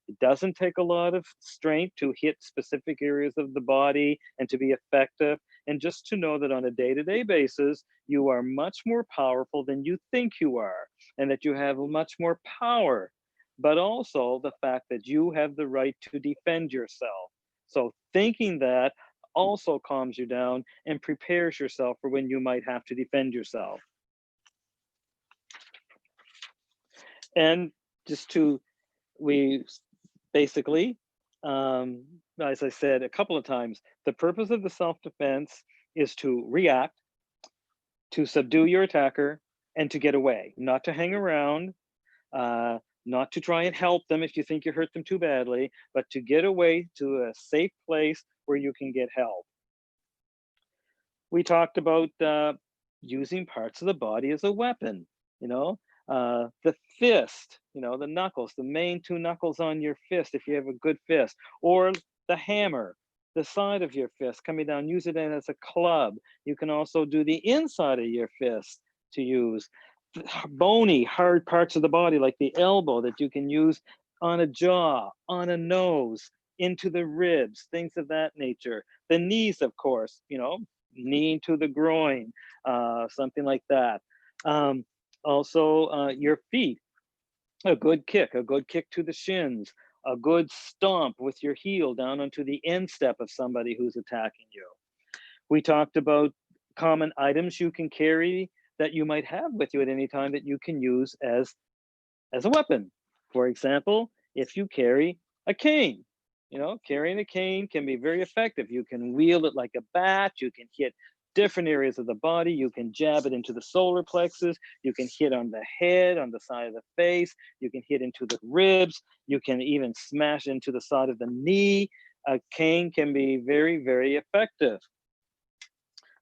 It doesn't take a lot of strength to hit specific areas of the body and to be effective. And just to know that on a day-to-day basis, you are much more powerful than you think you are, and that you have much more power, but also the fact that you have the right to defend yourself. So thinking that also calms you down and prepares yourself for when you might have to defend yourself. And just to, we basically, as I said a couple of times, the purpose of the self-defense is to react, to subdue your attacker, and to get away, not to hang around, not to try and help them if you think you hurt them too badly, but to get away to a safe place where you can get help. We talked about using parts of the body as a weapon, you know, the fist, you know, the knuckles, the main two knuckles on your fist, if you have a good fist, or the hammer, the side of your fist coming down, use it as a club. You can also do the inside of your fist to use. Bony, hard parts of the body, like the elbow, that you can use on a jaw, on a nose, into the ribs, things of that nature. The knees, of course, you know, knee to the groin, something like that. Also, your feet, a good kick to the shins, a good stomp with your heel down onto the instep of somebody who's attacking you. We talked about common items you can carry that you might have with you at any time that you can use as a weapon. For example, if you carry a cane, you know, carrying a cane can be very effective. You can wield it like a bat, you can hit different areas of the body, you can jab it into the solar plexus, you can hit on the head, on the side of the face, you can hit into the ribs, you can even smash into the side of the knee. A cane can be very, very effective.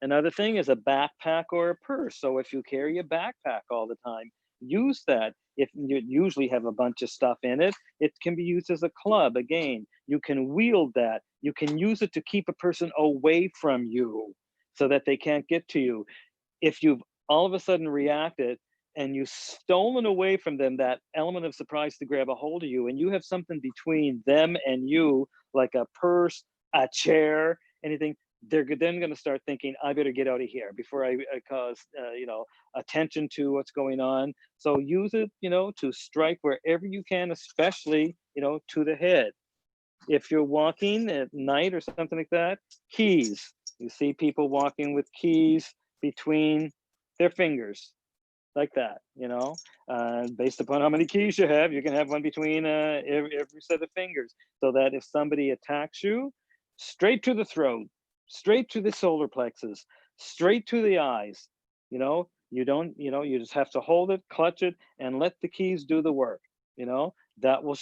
Another thing is a backpack or a purse. So if you carry a backpack all the time, use that. If you usually have a bunch of stuff in it, it can be used as a club. Again, you can wield that. You can use it to keep a person away from you so that they can't get to you. If you've all of a sudden reacted and you've stolen away from them that element of surprise to grab a hold of you, and you have something between them and you, like a purse, a chair, anything, they're then going to start thinking, I better get out of here before I cause, you know, attention to what's going on. So use it, you know, to strike wherever you can, especially, you know, to the head. If you're walking at night or something like that, keys. You see people walking with keys between their fingers, like that, you know, based upon how many keys you have, you can have one between every set of fingers, so that if somebody attacks you, straight to the throat, straight to the solar plexus, straight to the eyes, you know, you don't, you know, you just have to hold it, clutch it, and let the keys do the work, you know, that will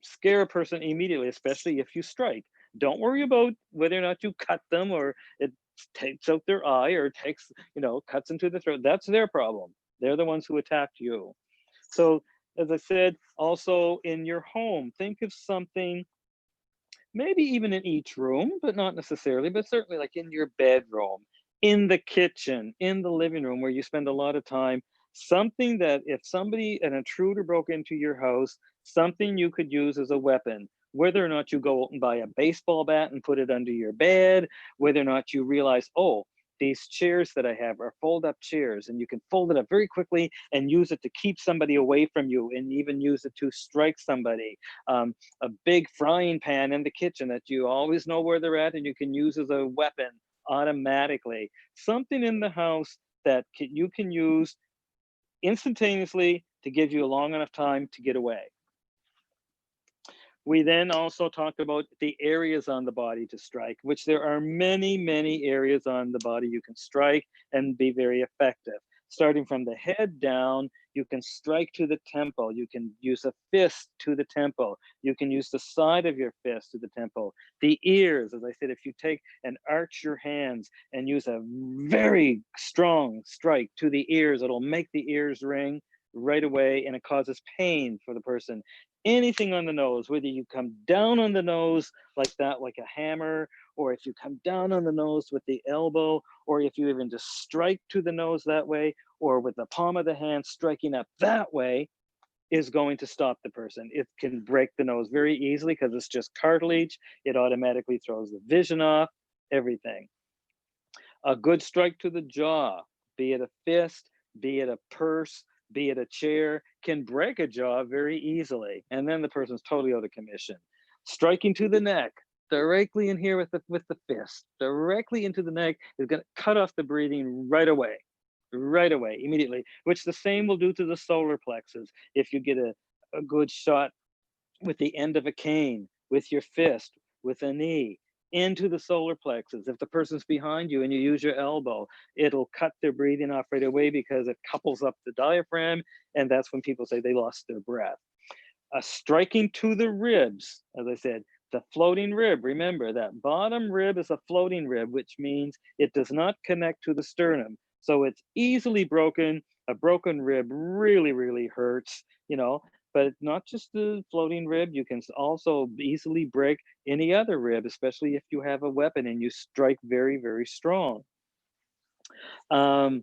scare a person immediately, especially if you strike. Don't worry about whether or not you cut them or it takes out their eye or takes, you know, cuts into the throat. That's their problem. They're the ones who attacked you. So, as I said, also in your home, think of something, maybe even in each room, but not necessarily, but certainly like in your bedroom, in the kitchen, in the living room where you spend a lot of time, something that if somebody, an intruder broke into your house, something you could use as a weapon, whether or not you go out and buy a baseball bat and put it under your bed, whether or not you realize, oh, these chairs that I have are fold up chairs, and you can fold it up very quickly and use it to keep somebody away from you, and even use it to strike somebody. A big frying pan in the kitchen that you always know where they're at and you can use as a weapon automatically. Something in the house that you can use instantaneously to give you a long enough time to get away. We then also talked about the areas on the body to strike, which there are many, many areas on the body you can strike and be very effective. Starting from the head down, you can strike to the temple. You can use a fist to the temple. You can use the side of your fist to the temple. The ears, as I said, if you take and arch your hands and use a very strong strike to the ears, it'll make the ears ring right away, and it causes pain for the person. Anything on the nose, whether you come down on the nose like that, like a hammer, or if you come down on the nose with the elbow, or if you even just strike to the nose that way, or with the palm of the hand striking up that way, is going to stop the person. It can break the nose very easily because it's just cartilage. It automatically throws the vision off, everything. A good strike to the jaw, be it a fist, be it a purse, be it a chair, can break a jaw very easily. And then the person's totally out of commission. Striking to the neck, directly in here with the fist, directly into the neck is going to cut off the breathing right away, immediately, which the same will do to the solar plexus. If you get a good shot with the end of a cane, with your fist, with a knee, into the solar plexus. If the person's behind you and you use your elbow, it'll cut their breathing off right away because it couples up the diaphragm. And that's when people say they lost their breath. Striking to the ribs, as I said, the floating rib. Remember that bottom rib is a floating rib, which means it does not connect to the sternum. So it's easily broken. A broken rib really, really hurts, but not just the floating rib. You can also easily break any other rib, especially if you have a weapon and you strike very, very strong. Other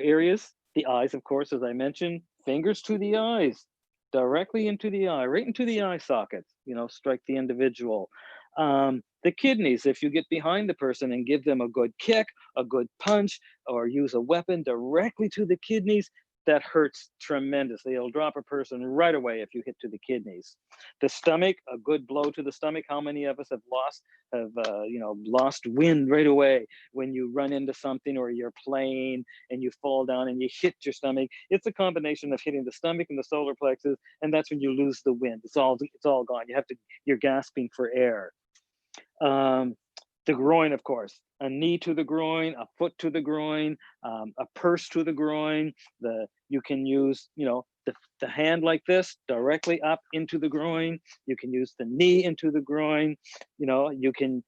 areas, the eyes, of course, as I mentioned, fingers to the eyes, directly into the eye, right into the eye sockets, strike the individual. The kidneys, if you get behind the person and give them a good kick, a good punch, or use a weapon directly to the kidneys, that hurts tremendously. It'll drop a person right away if you hit to the kidneys. The stomach, a good blow to the stomach. How many of us have lost wind right away when you run into something or you're playing and you fall down and you hit your stomach? It's a combination of hitting the stomach and the solar plexus, and that's when you lose the wind. It's all gone. You're gasping for air. The groin, of course, a knee to the groin, a foot to the groin, a purse to the groin. You can use, the hand like this directly up into the groin. You can use the knee into the groin. You can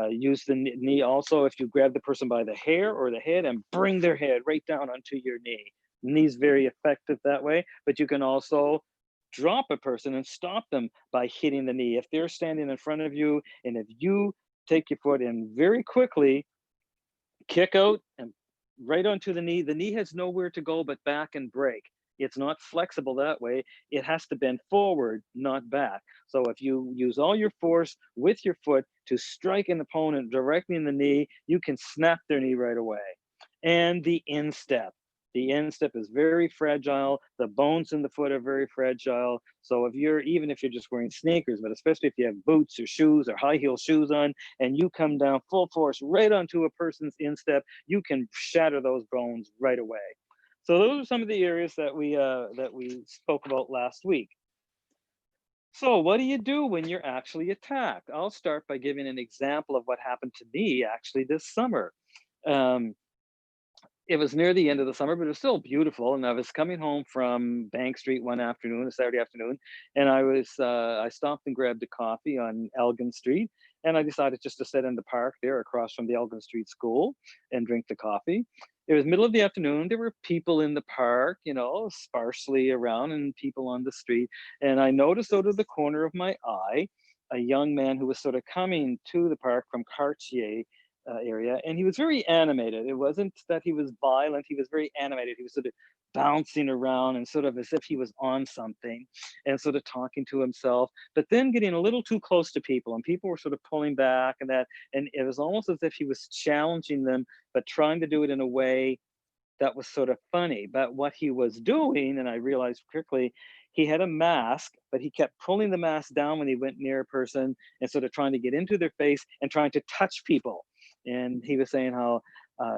use the knee also if you grab the person by the hair or the head and bring their head right down onto your knee. Knee's very effective that way, but you can also drop a person and stop them by hitting the knee. If they're standing in front of you and if you take your foot in very quickly, kick out and right onto the knee has nowhere to go but back and break. It's not flexible that way. It has to bend forward, not back. So if you use all your force with your foot to strike an opponent directly in the knee, you can snap their knee right away. And the instep. The instep is very fragile. The bones in the foot are very fragile. So even if you're just wearing sneakers, but especially if you have boots or shoes or high heel shoes on, and you come down full force right onto a person's instep, you can shatter those bones right away. So those are some of the areas that we spoke about last week. So what do you do when you're actually attacked? I'll start by giving an example of what happened to me actually this summer. It was near the end of the summer, but it was still beautiful. And I was coming home from Bank Street one afternoon, a Saturday afternoon, and I stopped and grabbed a coffee on Elgin Street, and I decided just to sit in the park there across from the Elgin Street School and drink the coffee. It was middle of the afternoon. There were people in the park, sparsely around, and people on the street. And I noticed out of the corner of my eye, a young man who was sort of coming to the park from Cartier area, and he was very animated. It wasn't that he was violent, he was very animated. He was sort of bouncing around and sort of as if he was on something and sort of talking to himself, but then getting a little too close to people, and people were sort of pulling back, and it was almost as if he was challenging them, but trying to do it in a way that was sort of funny. But what he was doing, and I realized quickly, he had a mask, but he kept pulling the mask down when he went near a person and sort of trying to get into their face and trying to touch people. And he was saying how,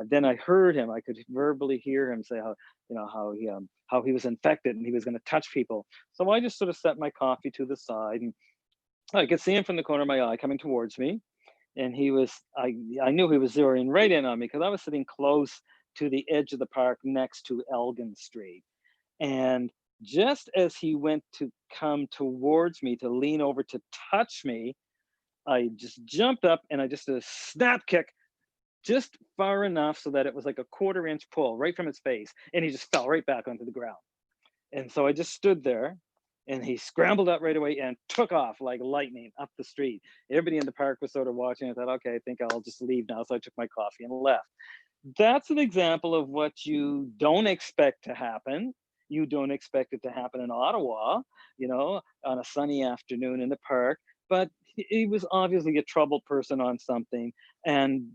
then I heard him, I could verbally hear him say how he was infected and he was going to touch people. So I just sort of set my coffee to the side, and I could see him from the corner of my eye coming towards me. And I knew he was zeroing right in on me because I was sitting close to the edge of the park next to Elgin Street. And just as he went to come towards me to lean over to touch me, I just jumped up and I just did a snap kick just far enough so that it was like a 1/4 inch pull right from his face. And he just fell right back onto the ground. And so I just stood there, and he scrambled up right away and took off like lightning up the street. Everybody in the park was sort of watching. I thought, okay, I think I'll just leave now. So I took my coffee and left. That's an example of what you don't expect to happen. You don't expect it to happen in Ottawa, on a sunny afternoon in the park. But he was obviously a troubled person on something, and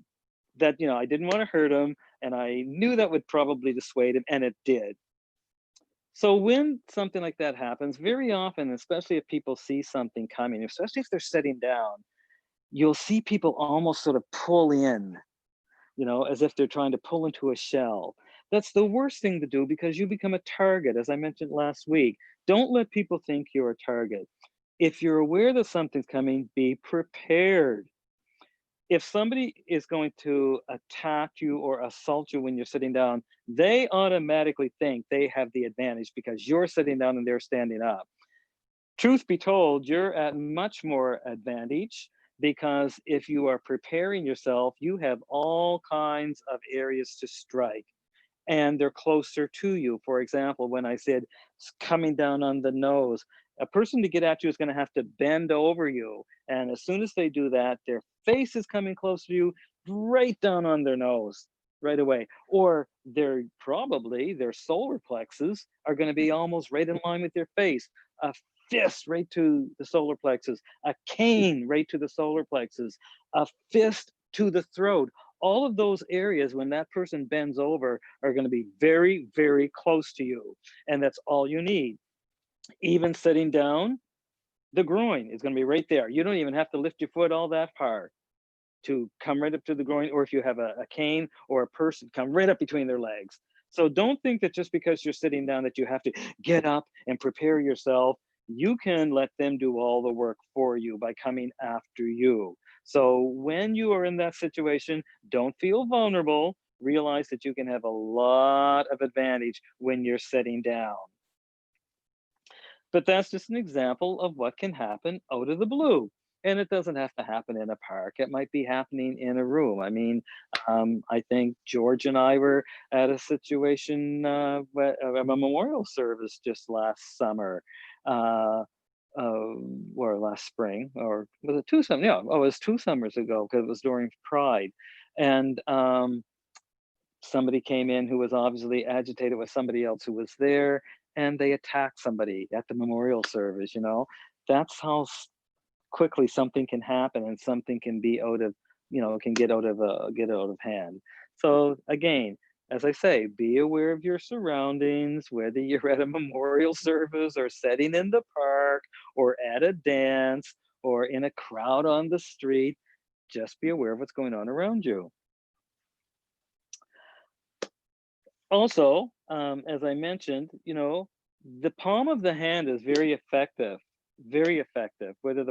that, I didn't want to hurt him, and I knew that would probably dissuade him, and it did. So when something like that happens, very often, especially if people see something coming, especially if they're sitting down, you'll see people almost sort of pull in, as if they're trying to pull into a shell. That's the worst thing to do, because you become a target, as I mentioned last week. Don't let people think you're a target. If you're aware that something's coming, be prepared. If somebody is going to attack you or assault you when you're sitting down, they automatically think they have the advantage because you're sitting down and they're standing up. Truth be told, you're at much more advantage, because if you are preparing yourself, you have all kinds of areas to strike, and they're closer to you. For example, when I said coming down on the nose, a person to get at you is going to have to bend over you. And as soon as they do that, their face is coming close to you, right down on their nose right away. Or their solar plexus are going to be almost right in line with their face. A fist right to the solar plexus, a cane right to the solar plexus, a fist to the throat. All of those areas, when that person bends over, are going to be very, very close to you. And that's all you need. Even sitting down, the groin is going to be right there. You don't even have to lift your foot all that far to come right up to the groin. Or if you have a cane or a person, come right up between their legs. So don't think that just because you're sitting down that you have to get up and prepare yourself. You can let them do all the work for you by coming after you. So when you are in that situation, don't feel vulnerable. Realize that you can have a lot of advantage when you're sitting down. But that's just an example of what can happen out of the blue. And it doesn't have to happen in a park. It might be happening in a room. I mean, I think George and I were at a situation, a memorial service just last summer, uh, or last spring, or was it 2 summers? Yeah, oh, it was 2 summers ago, because it was during Pride. And somebody came in who was obviously agitated with somebody else who was there, and they attacked somebody at the memorial service. That's how quickly something can happen, and something can be out of, can get out of hand. So again, as I say, be aware of your surroundings, whether you're at a memorial service or sitting in the park or at a dance or in a crowd on the street. Just be aware of what's going on around you. Also, as I mentioned, the palm of the hand is very effective, whether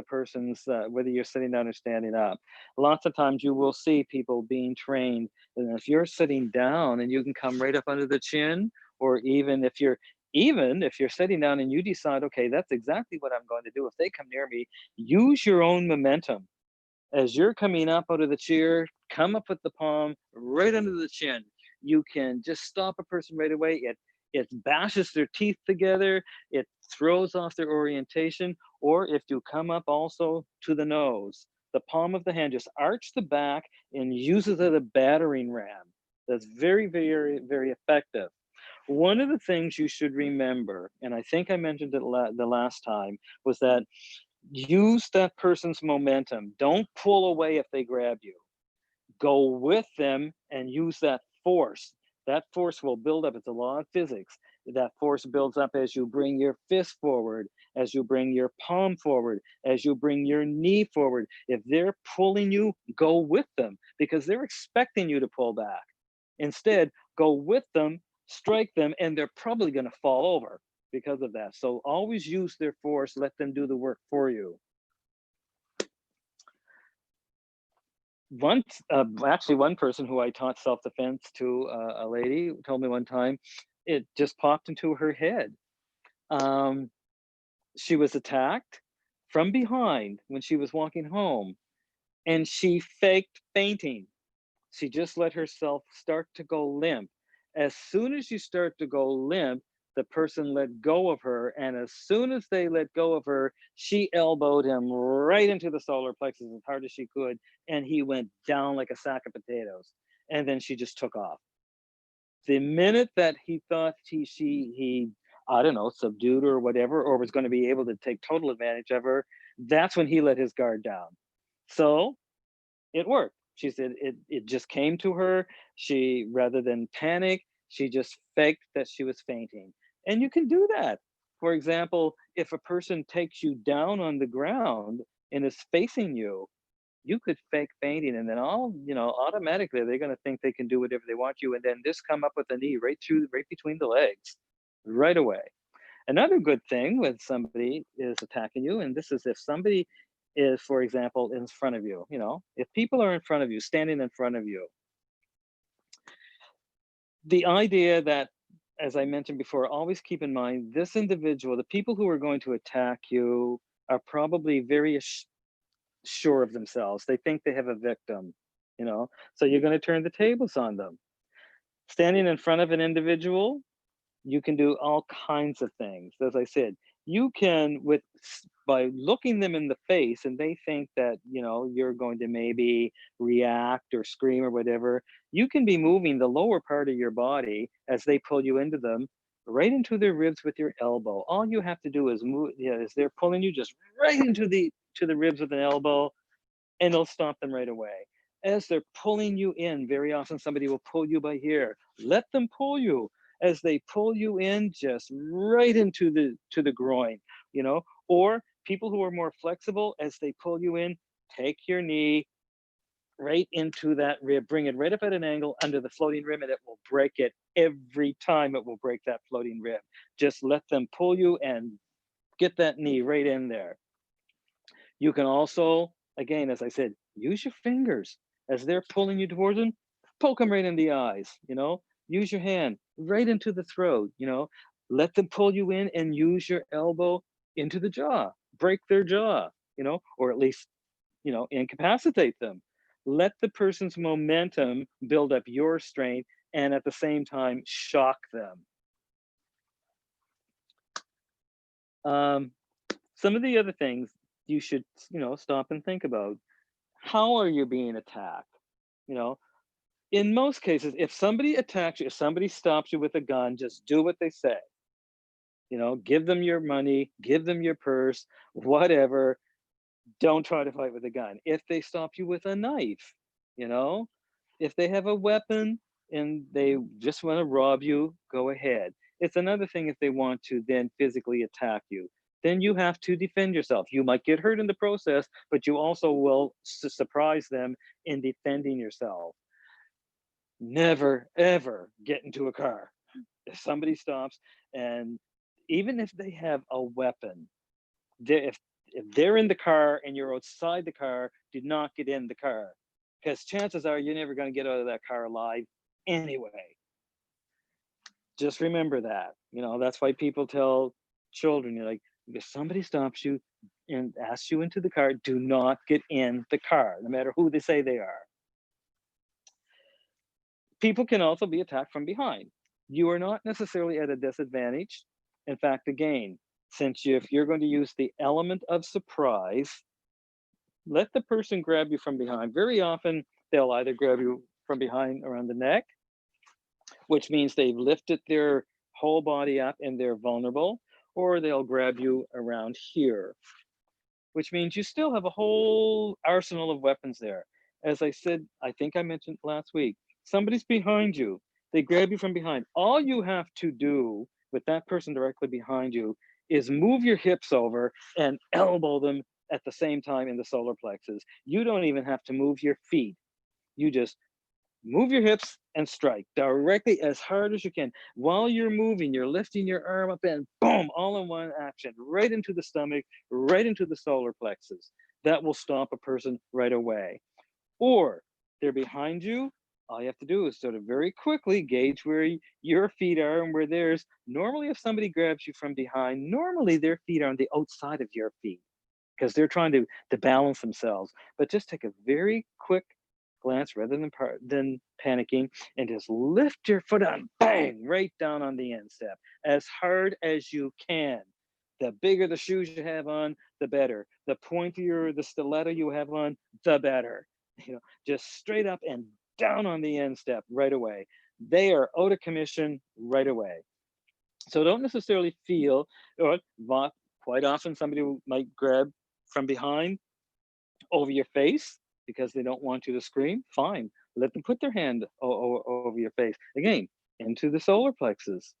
whether you're sitting down or standing up. Lots of times you will see people being trained, and if you're sitting down and you can come right up under the chin, or even if you're sitting down and you decide, okay, that's exactly what I'm going to do. If they come near me, use your own momentum. As you're coming up out of the chair, come up with the palm right under the chin. You can just stop a person right away. It bashes their teeth together. It throws off their orientation. Or if you come up also to the nose, the palm of the hand, just arch the back and use it as a battering ram. That's very, very, very effective. One of the things you should remember, and I think I mentioned it the last time, was that use that person's momentum. Don't pull away if they grab you. Go with them and use that force. That force will build up. It's a law of physics. That force builds up as you bring your fist forward, as you bring your palm forward, as you bring your knee forward. If they're pulling you, go with them, because they're expecting you to pull back. Instead, go with them, strike them, and they're probably going to fall over because of that. So always use their force, let them do the work for you. Actually, one person who I taught self-defense to, a lady, told me one time, it just popped into her head. She was attacked from behind when she was walking home, and she faked fainting. She just let herself start to go limp. As soon as you start to go limp, the person let go of her. And as soon as they let go of her, she elbowed him right into the solar plexus as hard as she could. And he went down like a sack of potatoes. And then she just took off. The minute that he thought he I don't know, subdued her or whatever, or was going to be able to take total advantage of her, that's when he let his guard down. So it worked. She said it just came to her. She, rather than panic, she just faked that she was fainting. And you can do that. For example, if a person takes you down on the ground and is facing you, you could fake fainting, and then automatically they're going to think they can do whatever they want you, and then just come up with a knee right between the legs right away. Another good thing when somebody is attacking you, and this is if somebody is, for example, in front of you, if people are in front of you, standing in front of you, the idea that, as I mentioned before, always keep in mind this individual, the people who are going to attack you are probably very sure of themselves. They think they have a victim, so you're going to turn the tables on them. Standing in front of an individual, you can do all kinds of things. As I said, you can, by looking them in the face, and they think that you're going to maybe react or scream or whatever, you can be moving the lower part of your body as they pull you into them, right into their ribs with your elbow. All you have to do is move, as they're pulling you, just right into the ribs with an elbow, and it'll stop them right away. As they're pulling you in, very often somebody will pull you by here. Let them pull you. As they pull you in, just right into the groin, or people who are more flexible, as they pull you in, take your knee right into that rib, bring it right up at an angle under the floating rib, and it will break it every time. It will break that floating rib. Just let them pull you and get that knee right in there. You can also, again, as I said, use your fingers as they're pulling you towards them, poke them right in the eyes, use your hand right into the throat, let them pull you in, and use your elbow into the jaw, break their jaw, or at least, incapacitate them. Let the person's momentum build up your strength, and at the same time, shock them. Um, some of the other things you should, stop and think about. How are you being attacked? You know, in most cases, if somebody attacks you, if somebody stops you with a gun, just do what they say. Give them your money, give them your purse, whatever. Don't try to fight with a gun. If they stop you with a knife, you know, if they have a weapon and they just want to rob you, go ahead. It's another thing if they want to then physically attack you. Then you have to defend yourself. You might get hurt in the process, but you also will surprise them in defending yourself. Never, ever get into a car. If somebody stops, and even if they have a weapon, if they're in the car and you're outside the car, do not get in the car, because chances are you're never going to get out of that car alive anyway. Just remember that. That's why people tell children, you're like, if somebody stops you and asks you into the car, do not get in the car, no matter who they say they are. People can also be attacked from behind. You are not necessarily at a disadvantage. In fact, again, since if you're going to use the element of surprise, let the person grab you from behind. Very often, they'll either grab you from behind around the neck, which means they've lifted their whole body up and they're vulnerable, or they'll grab you around here, which means you still have a whole arsenal of weapons there. As I said, I think I mentioned last week, somebody's behind you. They grab you from behind. All you have to do with that person directly behind you is move your hips over and elbow them at the same time in the solar plexus. You don't even have to move your feet. You just move your hips and strike directly as hard as you can. While you're moving, you're lifting your arm up and boom, all in one action, right into the stomach, right into the solar plexus. That will stop a person right away. Or they're behind you. All you have to do is sort of very quickly gauge where your feet are and where theirs. Normally, if somebody grabs you from behind, normally their feet are on the outside of your feet because they're trying to balance themselves. But just take a very quick glance rather than panicking, and just lift your foot on, bang, right down on the instep as hard as you can. The bigger the shoes you have on, the better. The pointier the stiletto you have on, the better. Just straight up and down on the instep right away. They are out of commission right away. So don't necessarily feel, or quite often somebody might grab from behind over your face because they don't want you to scream. Fine, let them put their hand over your face. Again, into the solar plexus,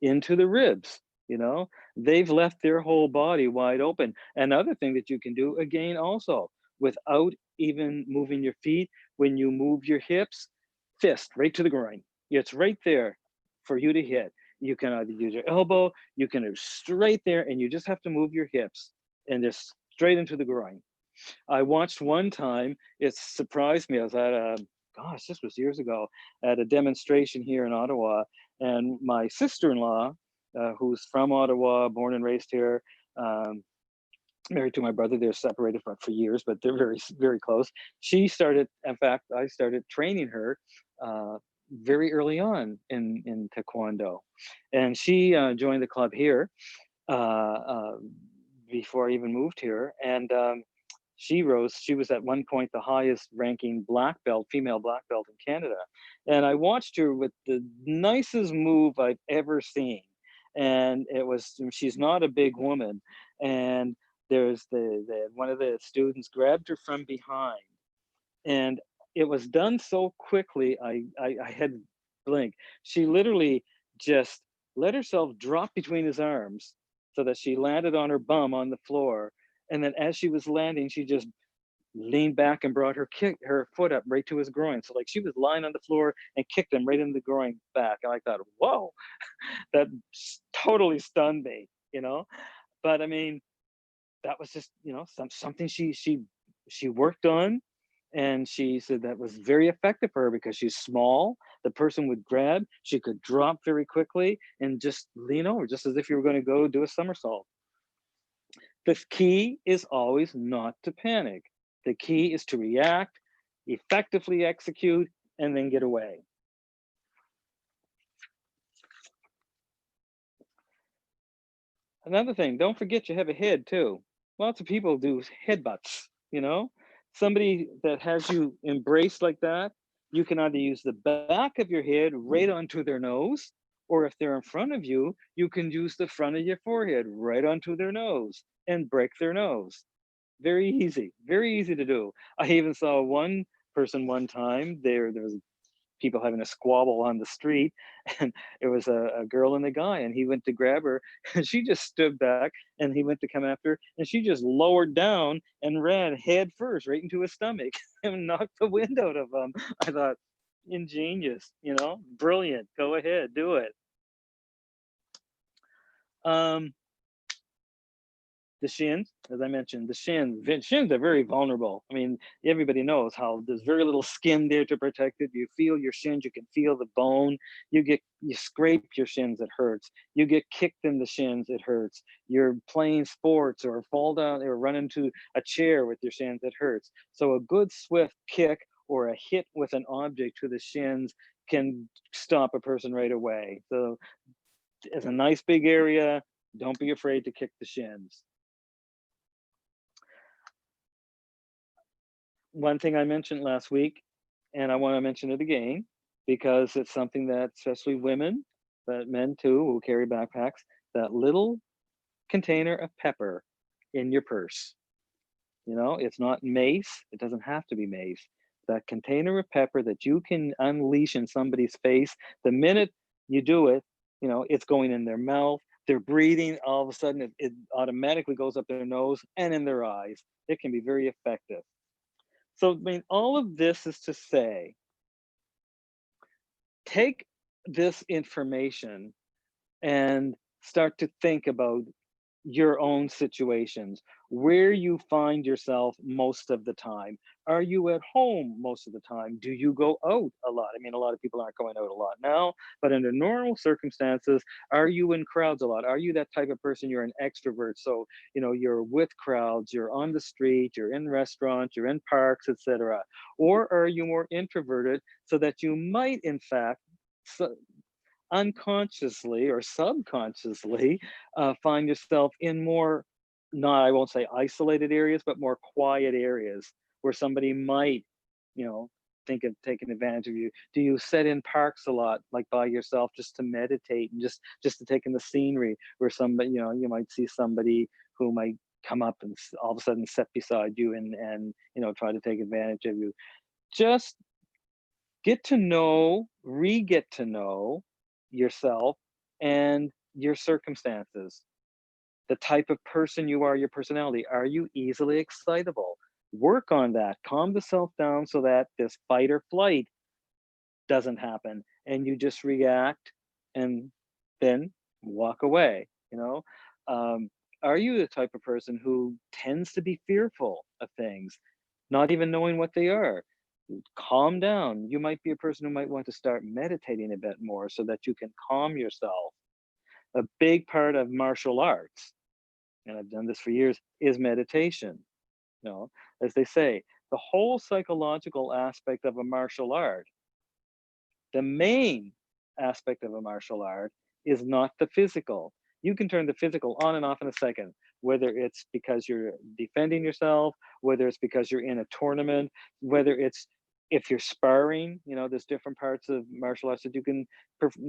into the ribs. You know, they've left their whole body wide open. Another thing that you can do, again, also without even moving your feet, when you move your hips, fist right to the groin. It's right there for you to hit. You can either use your elbow, you can do straight there, and you just have to move your hips and just straight into the groin. I watched one time, it surprised me. I was at a, gosh, this was years ago, at a demonstration here in Ottawa, and my sister-in-law, who's from Ottawa, born and raised here, um, married to my brother. They're separated for years, but they're very, very close. She started, in fact, I started training her very early on in Taekwondo. And she joined the club here uh, uh, before I even moved here. And she was at one point the highest ranking black belt, female black belt in Canada. And I watched her with the nicest move I've ever seen. And it was, she's not a big woman. And there's the one of the students grabbed her from behind, and it was done so quickly, I had to blink. She literally just let herself drop between his arms so that she landed on her bum on the floor. And then as she was landing, she just leaned back and brought her foot up right to his groin. So like she was lying on the floor and kicked him right in the groin back. And I thought, whoa, that totally stunned me, you know? But I mean, that was just, you know, something she worked on, and she said that was very effective for her because she's small. The person would grab, she could drop very quickly and just lean over, just as if you were going to go do a somersault. The key is always not to panic. The key is to react, effectively execute, and then get away. Another thing, don't forget you have a head too. Lots of people do headbutts, you know? Somebody that has you embraced like that, you can either use the back of your head right onto their nose, or if they're in front of you, you can use the front of your forehead right onto their nose and break their nose. Very easy to do. I even saw one person one time, there was people having a squabble on the street, and it was a girl and a guy, and he went to grab her and she just stood back, and he went to come after her, and she just lowered down and ran head first right into his stomach and knocked the wind out of him. I thought, ingenious, you know, brilliant, go ahead, do it. um the shins, as I mentioned, shins are very vulnerable. I mean, everybody knows how there's very little skin there to protect it. You feel your shins, you can feel the bone. You scrape your shins, it hurts. You get kicked in the shins, it hurts. You're playing sports or fall down or run into a chair with your shins, it hurts. So a good swift kick or a hit with an object to the shins can stop a person right away. So it's a nice big area. Don't be afraid to kick the shins. One thing I mentioned last week, and I want to mention it again because it's something that especially women, but men too, who carry backpacks, that little container of pepper in your purse. You know, it's not mace, it doesn't have to be mace. That container of pepper that you can unleash in somebody's face, the minute you do it, you know, it's going in their mouth, they're breathing, all of a sudden it automatically goes up their nose and in their eyes. It can be very effective. So, I mean, all of this is to say, take this information and start to think about your own situations, where you find yourself most of the time. Are you at home most of the time? Do you go out a lot? I mean, a lot of people aren't going out a lot now, but under normal circumstances, are you in crowds a lot? Are you that type of person? You're an extrovert. So, you know, you're with crowds, you're on the street, you're in restaurants, you're in parks, etc. Or are you more introverted so that you might, in fact, unconsciously or subconsciously find yourself in more, not, I won't say isolated areas, but more quiet areas where somebody might, you know, think of taking advantage of you? Do you sit in parks a lot, like by yourself, just to meditate and just to take in the scenery, where somebody, you might see somebody who might come up and all of a sudden sit beside you and try to take advantage of you. Just get to know, re-get to know yourself and your circumstances, the type of person you are, your personality. Are you easily excitable? Work on that. Calm the self down so that this fight or flight doesn't happen and you just react and then walk away. Um, are you the type of person who tends to be fearful of things, not even knowing what they are? Calm down. You might be a person who might want to start meditating a bit more so that you can calm yourself. A big part of martial arts, and I've done this for years, is meditation. You know, as they say, the whole psychological aspect of a martial art, the main aspect of a martial art, is not the physical. You can turn the physical on and off in a second, whether it's because you're defending yourself, whether it's because you're in a tournament, whether it's if you're sparring. There's different parts of martial arts that you can,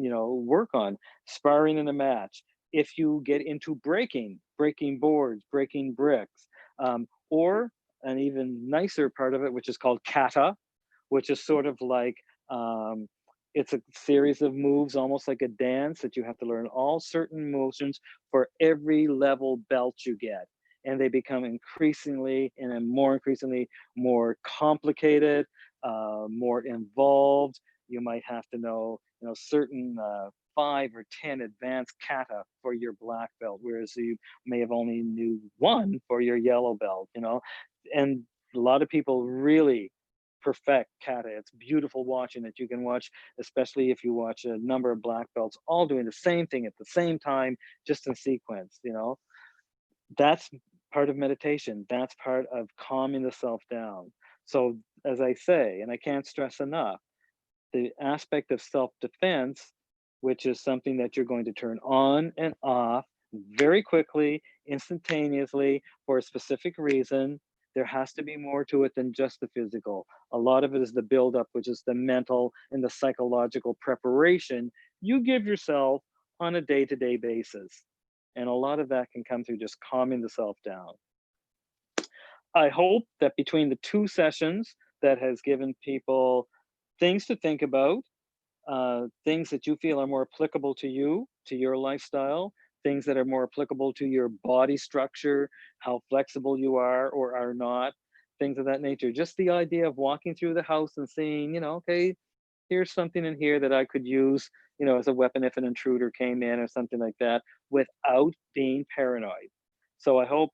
work on. Sparring in a match. If you get into breaking boards, breaking bricks, or an even nicer part of it, which is called kata, which is sort of like, it's a series of moves, almost like a dance, that you have to learn all certain motions for every level belt you get. And they become increasingly more complicated, more involved. You might have to know, certain 5 or 10 advanced kata for your black belt, whereas you may have only knew one for your yellow belt. And a lot of people really perfect kata. It's beautiful watching it. You can watch, especially if you watch a number of black belts all doing the same thing at the same time, just in sequence. That's part of meditation. That's part of calming the self down. So as I say, and I can't stress enough, the aspect of self-defense, which is something that you're going to turn on and off very quickly, instantaneously, for a specific reason. There has to be more to it than just the physical. A lot of it is the buildup, which is the mental and the psychological preparation you give yourself on a day-to-day basis. And a lot of that can come through just calming the self down. I hope that between the 2 sessions, that has given people things to think about, things that you feel are more applicable to you, to your lifestyle, things that are more applicable to your body structure, how flexible you are or are not, things of that nature. Just the idea of walking through the house and seeing, okay, here's something in here that I could use, as a weapon if an intruder came in or something like that, without being paranoid. So I hope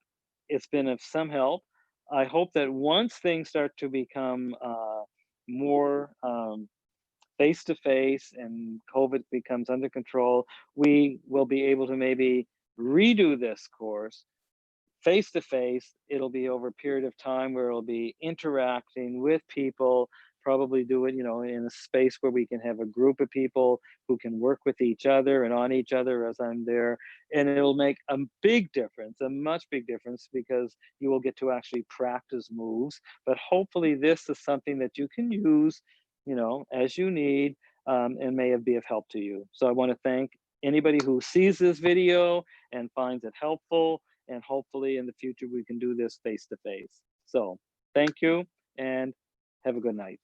it's been of some help. I hope that once things start to become more face to face and COVID becomes under control, we will be able to maybe redo this course face to face. It'll be over a period of time where it'll be interacting with people, probably do it, in a space where we can have a group of people who can work with each other and on each other as I'm there. And it'll make a big difference, a much big difference, because you will get to actually practice moves. But hopefully this is something that you can use, as you need, and may be of help to you. So I want to thank anybody who sees this video and finds it helpful. And hopefully in the future, we can do this face to face. So thank you and have a good night.